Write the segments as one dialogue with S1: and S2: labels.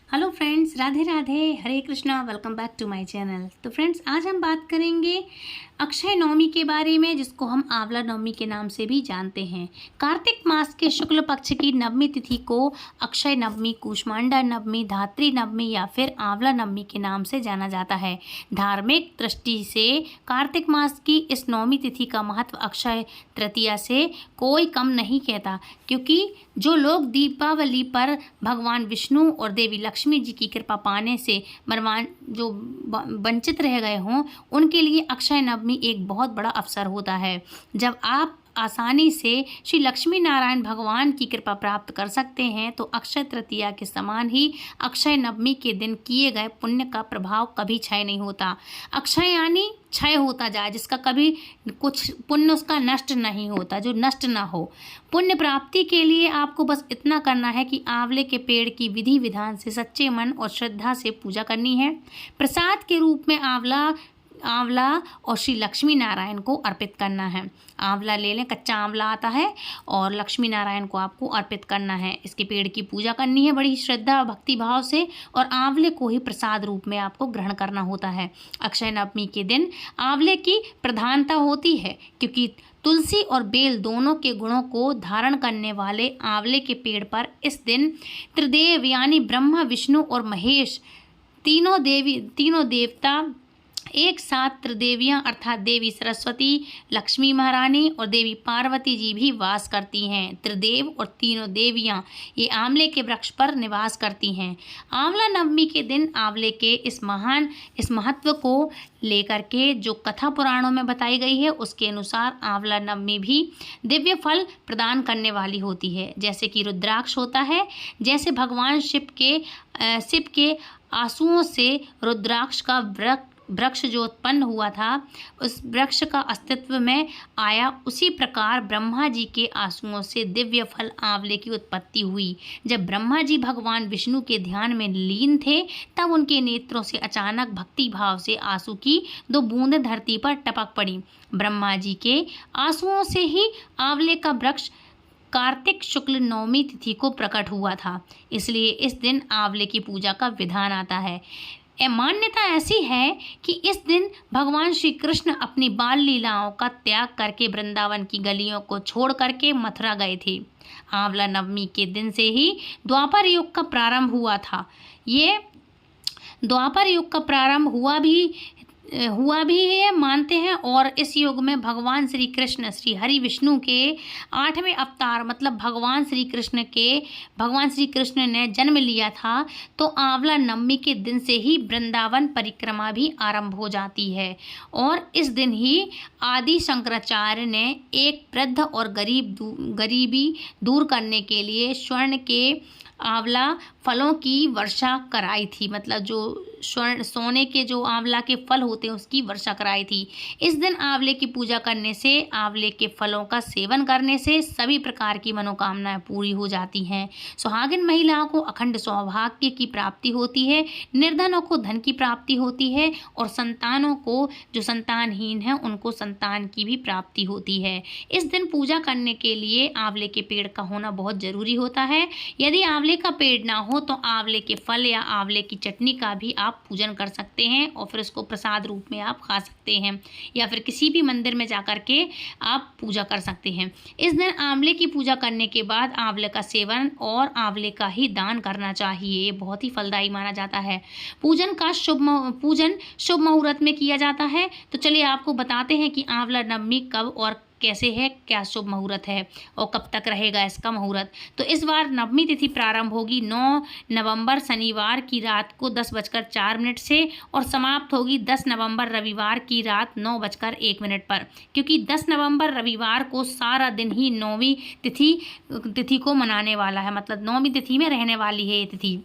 S1: Hello friends, Radhe Radhe, Hare Krishna. Welcome back to my channel. तो friends, आज हम बात करेंगे अक्षय नवमी के बारे में, जिसको हम आंवला नवमी के नाम से भी जानते हैं। कार्तिक मास के शुक्ल पक्ष की नवमी तिथि को अक्षय नवमी, कूष्मांडा नवमी, धात्री नवमी या फिर आंवला नवमी के नाम से जाना जाता है। धार्मिक दृष्टि से कार्तिक मास की इस नवमी तिथि का महत्व अक्षय तृतीया से कोई कम नहीं कहता, क्योंकि जो लोग दीपावली पर भगवान विष्णु और देवी लक्ष्मी जी की कृपा पाने से वंचित रह गए हों, उनके लिए अक्षय नवमी एक बहुत बड़ा अवसर होता है, जब आप आसानी से श्री लक्ष्मी नारायण भगवान की कृपा प्राप्त कर सकते हैं। तो अक्षय तृतीया के समान ही अक्षय नवमी के दिन किए गए पुण्य का प्रभाव कभी क्षय नहीं होता। अक्षय यानी क्षय होता जाए, जिसका कभी कुछ पुण्य उसका नष्ट नहीं होता, जो नष्ट ना हो। पुण्य प्राप्ति के लिए आपको बस इतना करना है कि आंवले के पेड़ की विधि विधान से सच्चे मन और श्रद्धा से पूजा करनी है। प्रसाद के रूप में आंवला और श्री लक्ष्मी नारायण को अर्पित करना है। आंवला ले लें, कच्चा आंवला आता है, और लक्ष्मी नारायण को आपको अर्पित करना है। इसके पेड़ की पूजा करनी है बड़ी श्रद्धा भक्ति भाव से, और आंवले को ही प्रसाद रूप में आपको ग्रहण करना होता है। अक्षय नवमी के दिन आंवले की प्रधानता होती है, क्योंकि तुलसी और बेल दोनों के गुणों को धारण करने वाले आंवले के पेड़ पर इस दिन त्रिदेव यानी ब्रह्मा, विष्णु और महेश तीनों देवता एक साथ, त्रिदेवियाँ अर्थात देवी सरस्वती, लक्ष्मी महारानी और देवी पार्वती जी भी वास करती हैं। त्रिदेव और तीनों देवियाँ ये आंवले के वृक्ष पर निवास करती हैं। आंवला नवमी के दिन आंवले के इस महत्व को लेकर के जो कथा पुराणों में बताई गई है, उसके अनुसार आंवला नवमी भी दिव्य फल प्रदान करने वाली होती है। जैसे कि रुद्राक्ष होता है, जैसे भगवान शिव के आंसुओं से रुद्राक्ष का वृक्ष जो उत्पन्न हुआ था, उस वृक्ष का अस्तित्व में आया, उसी प्रकार ब्रह्मा जी के आंसुओं से दिव्य फल आंवले की उत्पत्ति हुई। जब ब्रह्मा जी भगवान विष्णु के ध्यान में लीन थे, तब उनके नेत्रों से अचानक भक्ति भाव से आंसू की 2 बूंदें धरती पर टपक पड़ी। ब्रह्मा जी के आंसुओं से ही आंवले का वृक्ष कार्तिक शुक्ल नवमी तिथि को प्रकट हुआ था, इसलिए इस दिन आंवले की पूजा का विधान आता है। मान्यता ऐसी है कि इस दिन भगवान श्री कृष्ण अपनी बाल लीलाओं का त्याग करके वृंदावन की गलियों को छोड़ करके मथुरा गए थे। आंवला नवमी के दिन से ही द्वापर युग का प्रारंभ हुआ था। ये द्वापर युग का प्रारंभ हुआ भी है मानते हैं, और इस युग में भगवान श्री कृष्ण श्री हरि विष्णु के 8वें अवतार मतलब भगवान श्री कृष्ण ने जन्म लिया था। तो आंवला नवमी के दिन से ही वृंदावन परिक्रमा भी आरंभ हो जाती है, और इस दिन ही आदि शंकराचार्य ने एक वृद्ध और गरीबी दूर करने के लिए स्वर्ण के आंवला फलों की वर्षा कराई थी। मतलब जो सोने के जो आंवला के फल होते हैं, उसकी वर्षा कराई थी। इस दिन आंवले की पूजा करने से, आंवले के फलों का सेवन करने से सभी प्रकार की मनोकामनाएं पूरी हो जाती हैं। सुहागिन महिलाओं को अखंड सौभाग्य की प्राप्ति होती है, निर्धनों को धन की प्राप्ति होती है, और संतानों को, जो संतानहीन हैं, उनको संतान की भी प्राप्ति होती है। इस दिन पूजा करने के लिए आंवले के पेड़ का होना बहुत जरूरी होता है। यदि आंवले का पेड़ ना हो तो आंवले के फल या आंवले की चटनी का भी आप पूजन कर सकते हैं, और फिर उसको प्रसाद रूप में आप खा सकते हैं, या फिर किसी भी मंदिर में जाकर के आप पूजा कर सकते हैं। इस दिन आंवले की पूजा करने के बाद आंवले का सेवन और आंवले का ही दान करना चाहिए, ये बहुत ही फलदायी माना जाता है। पूजन शुभ मुहूर्त में किया जाता है। तो चलिए आपको बताते हैं कि आंवला नवमी कब और कैसे है, क्या शुभ मुहूर्त है और कब तक रहेगा इसका मुहूर्त। तो इस बार नवमी तिथि प्रारंभ होगी 9 नवंबर शनिवार की रात को 10:04 से, और समाप्त होगी 10 नवंबर रविवार की रात 9:01 पर। क्योंकि 10 नवंबर रविवार को सारा दिन ही नौवीं तिथि को मनाने वाला है, मतलब नौवीं तिथि में रहने वाली है ये तिथि।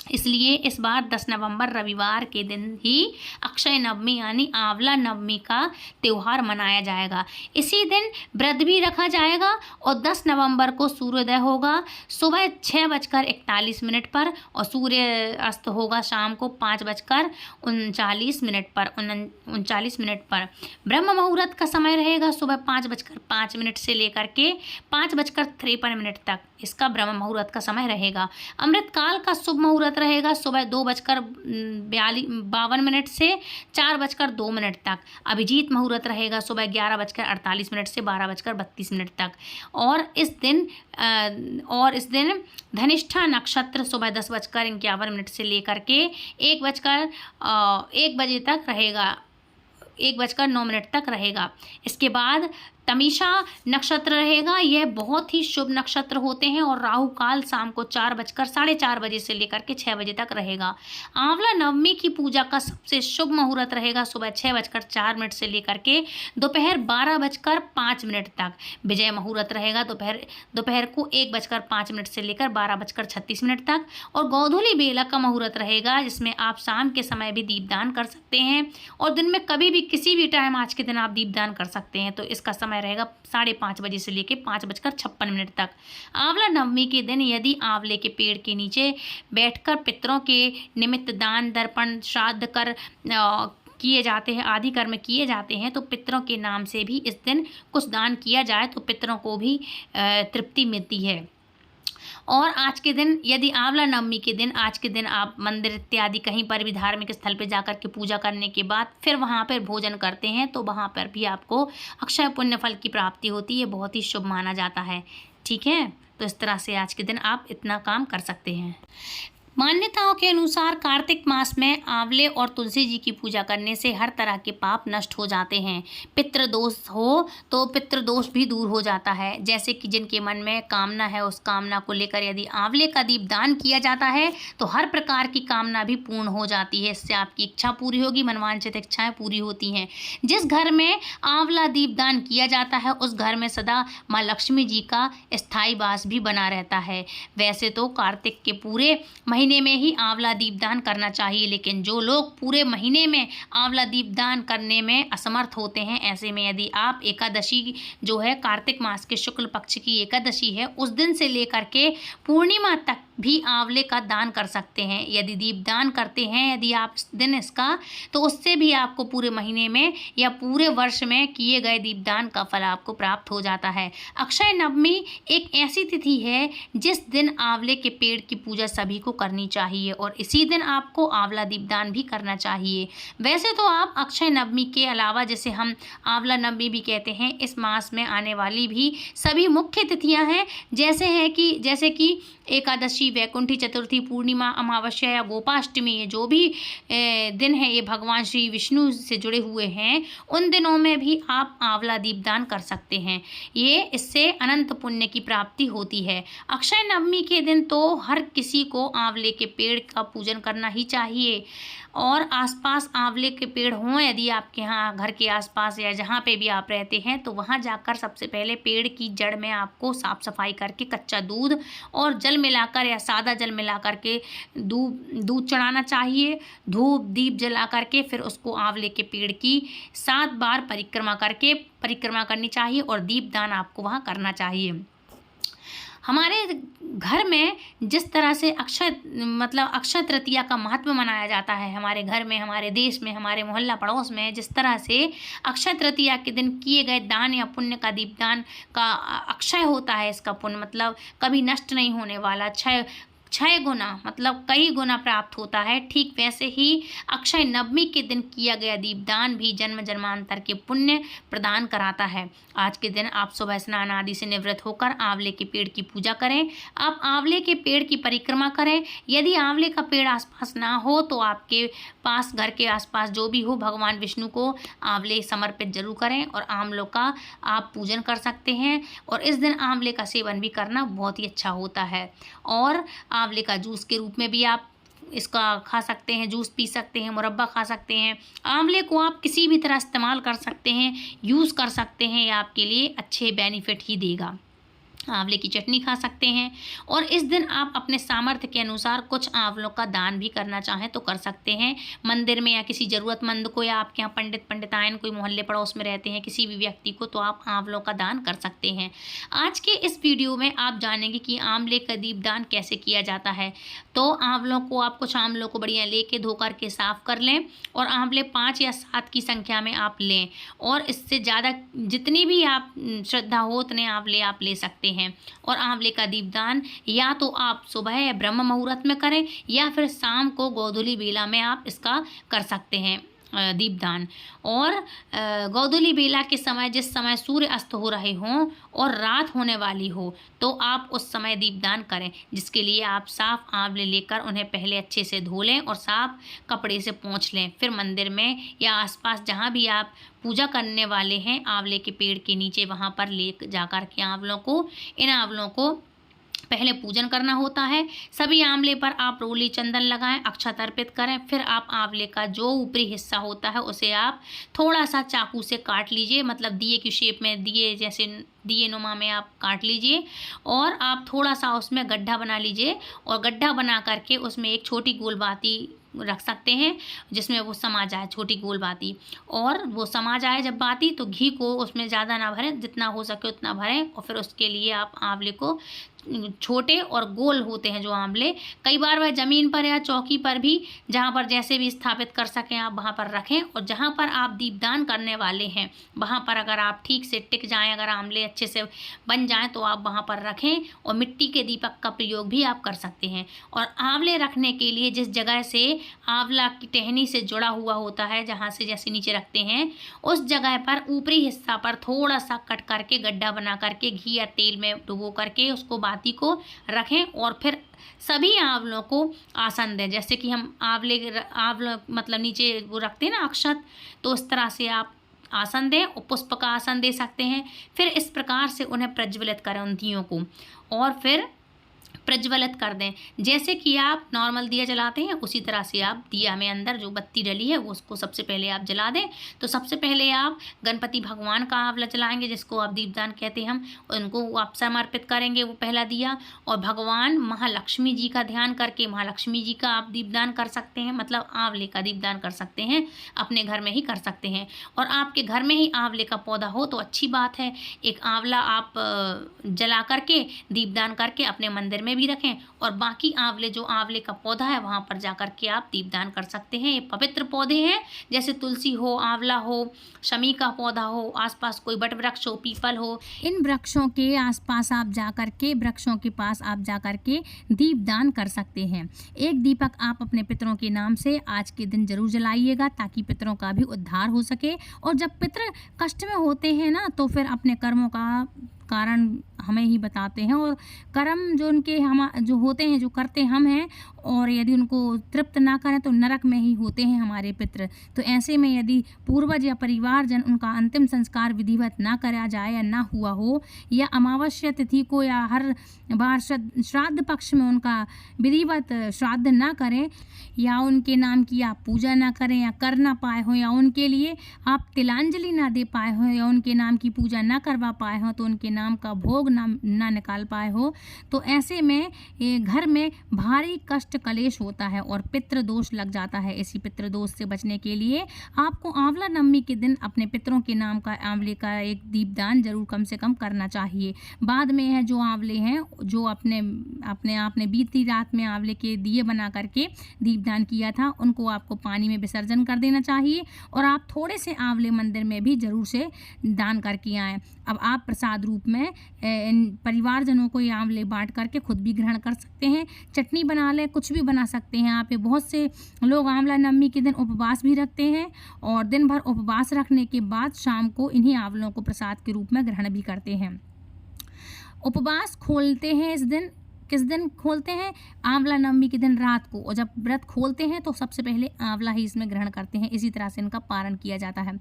S1: इसलिए इस बार 10 नवंबर रविवार के दिन ही अक्षय नवमी यानी आंवला नवमी का त्यौहार मनाया जाएगा। इसी दिन व्रत भी रखा जाएगा, और 10 नवंबर को सूर्योदय होगा सुबह 6:41 पर, और सूर्य अस्त होगा शाम को 5:39 पर। ब्रह्म मुहूर्त का समय रहेगा सुबह 5:05 से लेकर के 5:53 तक, इसका ब्रह्म मुहूर्त का समय रहेगा। अमृत काल का शुभ मुहूर्त मुहूर्त रहेगा सुबह 2:52 से 4:02 तक। अभिजीत मुहूर्त रहेगा सुबह 11:48 से 12:32 तक। और इस दिन धनिष्ठा नक्षत्र सुबह 10:51 से लेकर के 1 बजे तक रहेगा, 1:09 तक रहेगा। इसके बाद तमीशा नक्षत्र रहेगा। यह बहुत ही शुभ नक्षत्र होते हैं और राहु काल शाम को 4:04 बजे से लेकर के 6 बजे तक रहेगा। आंवला नवमी की पूजा का सबसे शुभ मुहूर्त रहेगा सुबह 6:04 से लेकर के दोपहर 12:05 तक। विजय मुहूर्त रहेगा दोपहर को 1:05 से लेकर 12:36 तक। और गोधूली बेला का मुहूर्त रहेगा, जिसमें आप शाम के समय भी दीपदान कर सकते हैं और दिन में कभी भी किसी भी टाइम आज के दिन आप दीपदान कर सकते हैं। तो इसका समय रहेगा 5:30 बजे से लेकर 5:56 तक। आंवला नवमी के दिन यदि आंवले के पेड़ के नीचे बैठकर पितरों के निमित्त दान दर्पण श्राद्ध कर किए जाते हैं, आदि कर्म किए जाते हैं, तो पितरों के नाम से भी इस दिन कुछ दान किया जाए तो पितरों को भी तृप्ति मिलती है। और आज के दिन यदि आंवला नवमी के दिन आज के दिन आप मंदिर इत्यादि कहीं पर भी धार्मिक स्थल पर जाकर के पूजा करने के बाद फिर वहाँ पर भोजन करते हैं तो वहाँ पर भी आपको अक्षय पुण्य फल की प्राप्ति होती है, बहुत ही शुभ माना जाता है। ठीक है, तो इस तरह से आज के दिन आप इतना काम कर सकते हैं। मान्यताओं के अनुसार कार्तिक मास में आंवले और तुलसी जी की पूजा करने से हर तरह के पाप नष्ट हो जाते हैं। पितृदोष हो तो पितृदोष भी दूर हो जाता है। जैसे कि जिनके मन में कामना है उस कामना को लेकर यदि आंवले का दीप दान किया जाता है तो हर प्रकार की कामना भी पूर्ण हो जाती है। इससे आपकी इच्छा पूरी होगी, मनवांछित इच्छाएं पूरी होती हैं। जिस घर में आंवला दीप दान किया जाता है उस घर में सदा माँ लक्ष्मी जी का स्थायी वास भी बना रहता है। वैसे तो कार्तिक के पूरे महीने में ही आंवला दीपदान करना चाहिए, लेकिन जो लोग पूरे महीने में आंवला दीपदान करने में असमर्थ होते हैं, ऐसे में यदि आप एकादशी जो है कार्तिक मास के शुक्ल पक्ष की एकादशी है उस दिन से लेकर के पूर्णिमा तक भी आंवले का दान कर सकते हैं। यदि दीपदान करते हैं यदि आप इस दिन इसका, तो उससे भी आपको पूरे महीने में या पूरे वर्ष में किए गए दीपदान का फल आपको प्राप्त हो जाता है। अक्षय नवमी एक ऐसी तिथि है जिस दिन आंवले के पेड़ की पूजा सभी को करनी चाहिए और इसी दिन आपको आंवला दीपदान भी करना चाहिए। वैसे तो आप अक्षय नवमी के अलावा, जिसे हम आंवला नवमी भी कहते हैं, इस मास में आने वाली भी सभी मुख्य तिथियां हैं, जैसे कि एकादशी, वैकुंठी चतुर्थी, पूर्णिमा, अमावस्या या गोपाष्टमी, ये जो भी दिन है ये भगवान श्री विष्णु से जुड़े हुए हैं, उन दिनों में भी आप आंवला दीपदान कर सकते हैं। इससे अनंत पुण्य की प्राप्ति होती है। अक्षय नवमी के दिन तो हर किसी को आंवले के पेड़ का पूजन करना ही चाहिए और आसपास आंवले के पेड़ हों यदि आपके यहाँ घर के आसपास या जहाँ पे भी आप रहते हैं, तो वहाँ जाकर सबसे पहले पेड़ की जड़ में आपको साफ सफाई करके कच्चा दूध और जल मिलाकर या सादा जल मिलाकर के दूध चढ़ाना चाहिए। धूप दीप जला करके फिर उसको आंवले के पेड़ की 7 बार परिक्रमा करनी चाहिए और दीपदान आपको वहाँ करना चाहिए। हमारे घर में जिस तरह से अक्षय तृतीया का महत्व मनाया जाता है, हमारे घर में, हमारे देश में, हमारे मोहल्ला पड़ोस में जिस तरह से अक्षय तृतीया के दिन किए गए दान या पुण्य का दीपदान का अक्षय होता है, इसका पुण्य मतलब कभी नष्ट नहीं होने वाला, 6 गुना मतलब कई गुना प्राप्त होता है। ठीक वैसे ही अक्षय नवमी के दिन किया गया दीपदान भी जन्म जन्मांतर के पुण्य प्रदान कराता है। आज के दिन आप सुबह स्नान आदि से निवृत्त होकर आंवले के पेड़ की पूजा करें। आप आंवले के पेड़ की परिक्रमा करें। यदि आंवले का पेड़ आसपास ना हो तो आपके पास घर के आसपास जो भी हो, भगवान विष्णु को आंवले समर्पित जरूर करें और आंवलों का आप पूजन कर सकते हैं। और इस दिन आंवले का सेवन भी करना बहुत ही अच्छा होता है। और आंवले का जूस के रूप में भी आप इसका खा सकते हैं, जूस पी सकते हैं, मुरब्बा खा सकते हैं। आंवले को आप किसी भी तरह इस्तेमाल कर सकते हैं, यूज़ कर सकते हैं, ये आपके लिए अच्छे बेनिफिट ही देगा। आंवले की चटनी खा सकते हैं और इस दिन आप अपने सामर्थ्य के अनुसार कुछ आंवलों का दान भी करना चाहें तो कर सकते हैं। मंदिर में या किसी ज़रूरतमंद को, या आपके यहाँ पंडितायन कोई मोहल्ले पड़ोस में रहते हैं किसी भी व्यक्ति को, तो आप आंवलों का दान कर सकते हैं। आज के इस वीडियो में आप जानेंगे कि आंवले का दीपदान कैसे किया जाता है। तो आंवलों को आप कुछ आंवलों को बढ़िया लेके धो करके साफ़ कर लें और आंवले 5 या 7 की संख्या में आप लें और इससे ज़्यादा जितनी भी आप श्रद्धा हो उतने आंवले आप ले सकते हैं। हैं। और आंवले का दीपदान या तो आप सुबह या ब्रह्म मुहूर्त में करें या फिर शाम को गोधूली बेला में आप इसका कर सकते हैं दीपदान। और गोधूली बेला के समय, जिस समय सूर्य अस्त हो रहे हों और रात होने वाली हो, तो आप उस समय दीपदान करें, जिसके लिए आप साफ आंवले लेकर उन्हें पहले अच्छे से धो लें और साफ कपड़े से पोंछ लें। फिर मंदिर में या आसपास जहाँ भी आप पूजा करने वाले हैं आंवले के पेड़ के नीचे, वहाँ पर ले जाकर के इन आंवलों को पहले पूजन करना होता है। सभी आंवले पर आप रोली चंदन लगाएं, अक्षत अर्पित करें। फिर आप आंवले का जो ऊपरी हिस्सा होता है उसे आप थोड़ा सा चाकू से काट लीजिए, मतलब दिए की शेप में, दिए जैसे दिए नुमा में आप काट लीजिए और आप थोड़ा सा उसमें गड्ढा बना लीजिए और गड्ढा बना करके उसमें एक छोटी गोल बाती रख सकते हैं जिसमें वो समा जाए, छोटी गोल बाती। और वो समा जाए जब बाती, तो घी को उसमें ज़्यादा ना भरें, जितना हो सके उतना भरें। और फिर उसके लिए आप आंवले को, छोटे और गोल होते हैं जो आंवले, कई बार वह ज़मीन पर या चौकी पर भी, जहाँ पर जैसे भी स्थापित कर सकें आप वहाँ पर रखें। और जहाँ पर आप दीपदान करने वाले हैं वहाँ पर अगर आप ठीक से टिक जाएं, अगर आंवले अच्छे से बन जाएं, तो आप वहाँ पर रखें। और मिट्टी के दीपक का प्रयोग भी आप कर सकते हैं। और आंवले रखने के लिए जिस जगह से आंवला की टहनी से जुड़ा हुआ होता है, जहाँ से जैसे नीचे रखते हैं, उस जगह पर ऊपरी हिस्सा पर थोड़ा सा कट करके गड्ढा बना करके घी या तेल में डुबो करके उसको बाती को रखें। और फिर सभी आंवलों को आसन दें, जैसे कि हम आंवला मतलब नीचे वो रखते हैं ना अक्षत, तो इस तरह से आप आसन दें और पुष्प का आसन दे सकते हैं। फिर इस प्रकार से उन्हें प्रज्वलित करें उन दियों को, और फिर प्रज्वलित कर दें। जैसे कि आप नॉर्मल दिया जलाते हैं उसी तरह से आप दिया में अंदर जो बत्ती डली है वो उसको सबसे पहले आप जला दें। तो सबसे पहले आप गणपति भगवान का आंवला जलाएंगे, जिसको आप दीपदान कहते हैं, हम उनको आप समर्पित करेंगे वो पहला दिया। और भगवान महालक्ष्मी जी का ध्यान करके महालक्ष्मी जी का आप दीपदान कर सकते हैं, मतलब आंवले का दीपदान कर सकते हैं, अपने घर में ही कर सकते हैं। और आपके घर में ही आंवले का पौधा हो तो अच्छी बात है। एक आंवला आप जला करके दीपदान करके अपने मंदिर में भी रखें, और बाकी आंवले, जो आंवले का पौधा है वहाँ पर जाकर के आप दीपदान कर सकते हैं। ये पवित्र पौधे हैं, जैसे तुलसी हो, आंवला हो, शमी का पौधा हो, आसपास कोई बट वृक्ष हो, पीपल हो, इन वृक्षों के आसपास आप जाकर के, वृक्षों के पास आप जाकर के दीपदान कर सकते हैं। एक दीपक आप अपने पितरों के नाम से आज के दिन जरूर जलाइएगा, ताकि पितरों का भी उद्धार हो सके। और जब पितर कष्ट में होते हैं ना, तो फिर अपने कर्मों का कारण हमें ही बताते हैं, और कर्म जो उनके हम जो होते हैं, जो करते हम हैं, और यदि उनको तृप्त ना करें तो नरक में ही होते हैं हमारे पितृ। तो ऐसे में यदि पूर्वज या परिवारजन उनका अंतिम संस्कार विधिवत ना करा जाए या ना हुआ हो, या अमावस्या तिथि को या हर बार श्राद्ध पक्ष में उनका विधिवत श्राद्ध ना करें, या उनके नाम की आप पूजा ना करें या कर ना पाए हों, या उनके लिए आप तिलांजलि ना दे पाए हों, या उनके नाम की पूजा ना करवा पाए हों, तो उनके नाम का भोग ना निकाल पाए हो, तो ऐसे में घर में भारी कष्ट कलेश होता है और पितृ दोष लग जाता है। इसी पितृ दोष से बचने के लिए आपको आंवला नवमी के दिन अपने पितरों के नाम का आंवले का एक दीपदान जरूर कम से कम करना चाहिए। बाद में है जो आंवले हैं, जो अपने आपने बीती रात में आंवले के दिए बना करके दीपदान किया था, उनको आपको पानी में विसर्जन कर देना चाहिए। और आप थोड़े से आंवले मंदिर में भी जरूर से दान करके आएँ। अब आप प्रसाद रूप में इन परिवारजनों को ये आंवले बांट करके खुद भी ग्रहण कर सकते हैं, चटनी बना लें, कुछ भी बना सकते हैं आप। बहुत से लोग आंवला नवमी के दिन उपवास भी रखते हैं, और दिन भर उपवास रखने के बाद शाम को इन्हीं आंवलों को प्रसाद के रूप में ग्रहण भी करते हैं। उपवास खोलते हैं इस दिन, किस दिन खोलते हैं? आंवला नवमी के दिन रात को। और जब व्रत खोलते हैं तो सबसे पहले आंवला ही इसमें ग्रहण करते हैं। इसी तरह से इनका पारण किया जाता है।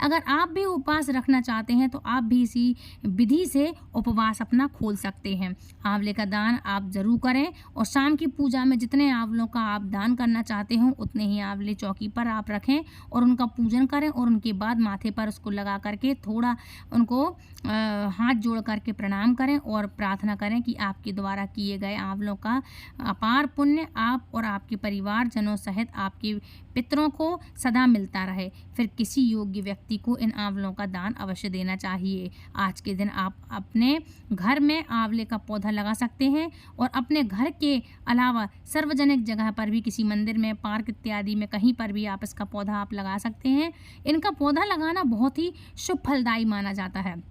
S1: अगर आप भी उपवास रखना चाहते हैं तो आप भी इसी विधि से उपवास अपना खोल सकते हैं। आंवले का दान आप जरूर करें, और शाम की पूजा में जितने आंवलों का आप दान करना चाहते हो उतने ही आंवले चौकी पर आप रखें और उनका पूजन करें, और उनके बाद माथे पर उसको लगा करके थोड़ा उनको हाथ जोड़ करके प्रणाम करें और प्रार्थना करें कि आपके द्वारा किए गए आंवलों का अपार पुण्य आप और आपके परिवारजनों सहित आपके पितरों को सदा मिलता रहे। फिर किसी योग्य व्यक्ति को इन आंवलों का दान अवश्य देना चाहिए। आज के दिन आप अपने घर में आंवले का पौधा लगा सकते हैं, और अपने घर के अलावा सार्वजनिक जगह पर भी, किसी मंदिर में, पार्क इत्यादि में, कहीं पर भी आप इसका पौधा आप लगा सकते हैं। इनका पौधा लगाना बहुत ही शुभ फलदायी माना जाता है।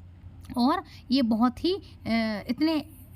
S1: और ये बहुत ही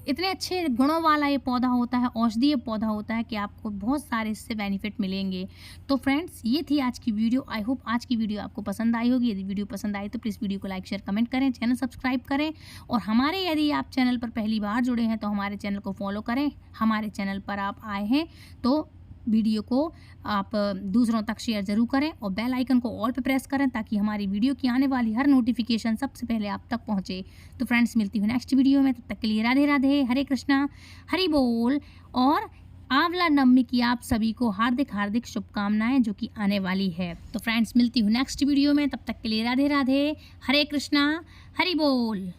S1: इतने अच्छे गुणों वाला ये पौधा होता है, औषधीय पौधा होता है कि आपको बहुत सारे इससे बेनिफिट मिलेंगे। तो फ्रेंड्स, ये थी आज की वीडियो। आई होप आज की वीडियो आपको पसंद आई होगी। यदि वीडियो पसंद आई तो प्लीज़ वीडियो को लाइक शेयर कमेंट करें, चैनल सब्सक्राइब करें, और हमारे यदि आप चैनल पर पहली बार जुड़े हैं तो हमारे चैनल को फॉलो करें। हमारे चैनल पर आप आए हैं तो वीडियो को आप दूसरों तक शेयर ज़रूर करें और बेल आइकन को ऑल पे प्रेस करें ताकि हमारी वीडियो की आने वाली हर नोटिफिकेशन सबसे पहले आप तक पहुंचे। तो फ्रेंड्स, मिलती हूँ नेक्स्ट वीडियो में, तब तक के लिए राधे राधे, हरे कृष्णा, हरि बोल। और आंवला नवमी की आप सभी को हार्दिक हार्दिक शुभकामनाएं जो कि आने वाली है। तो फ्रेंड्स, मिलती हूँ नेक्स्ट वीडियो में, तब तक के लिए राधे राधे, हरे कृष्णा, हरि बोल।